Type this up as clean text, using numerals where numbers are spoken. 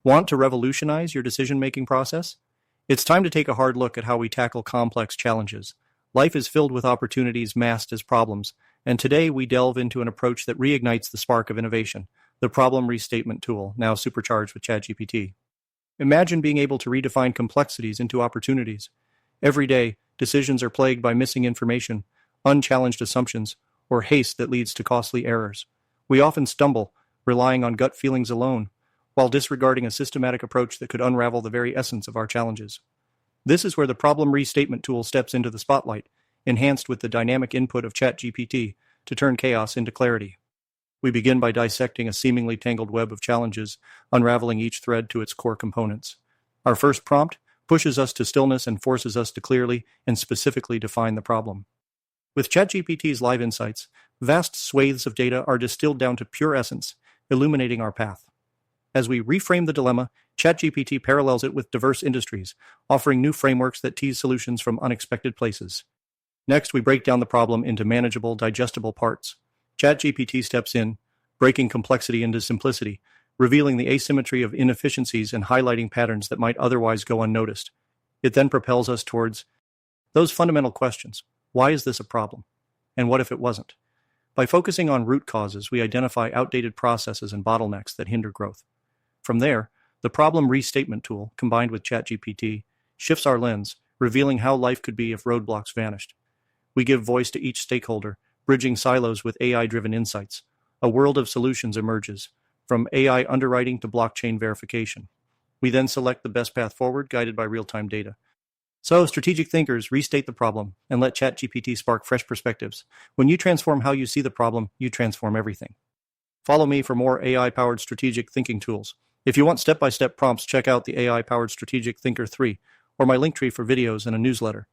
Want to revolutionize your decision-making process? It's time to take a hard look at how we tackle complex challenges. Life is filled with opportunities masked as problems, and today we delve into an approach that reignites the spark of innovation, the Problem Restatement Tool, now supercharged with ChatGPT. Imagine being able to redefine complexities into opportunities. Every day, decisions are plagued by missing information, unchallenged assumptions, or haste that leads to costly errors. We often stumble, relying on gut feelings alone, while disregarding a systematic approach that could unravel the very essence of our challenges. This is where the Problem Restatement Tool steps into the spotlight, enhanced with the dynamic input of ChatGPT to turn chaos into clarity. We begin by dissecting a seemingly tangled web of challenges, unraveling each thread to its core components. Our first prompt pushes us to stillness and forces us to clearly and specifically define the problem. With ChatGPT's live insights, vast swathes of data are distilled down to pure essence, illuminating our path. As we reframe the dilemma, ChatGPT parallels it with diverse industries, offering new frameworks that tease solutions from unexpected places. Next, we break down the problem into manageable, digestible parts. ChatGPT steps in, breaking complexity into simplicity, revealing the asymmetry of inefficiencies and highlighting patterns that might otherwise go unnoticed. It then propels us towards those fundamental questions. Why is this a problem? And what if it wasn't? By focusing on root causes, we identify outdated processes and bottlenecks that hinder growth. From there, the Problem Restatement Tool, combined with ChatGPT, shifts our lens, revealing how life could be if roadblocks vanished. We give voice to each stakeholder, bridging silos with AI-driven insights. A world of solutions emerges, from AI underwriting to blockchain verification. We then select the best path forward, guided by real-time data. So, strategic thinkers, restate the problem and let ChatGPT spark fresh perspectives. When you transform how you see the problem, you transform everything. Follow me for more AI-powered strategic thinking tools. If you want step-by-step prompts, check out the AI-powered Strategic Thinker 3 or my Linktree for videos and a newsletter.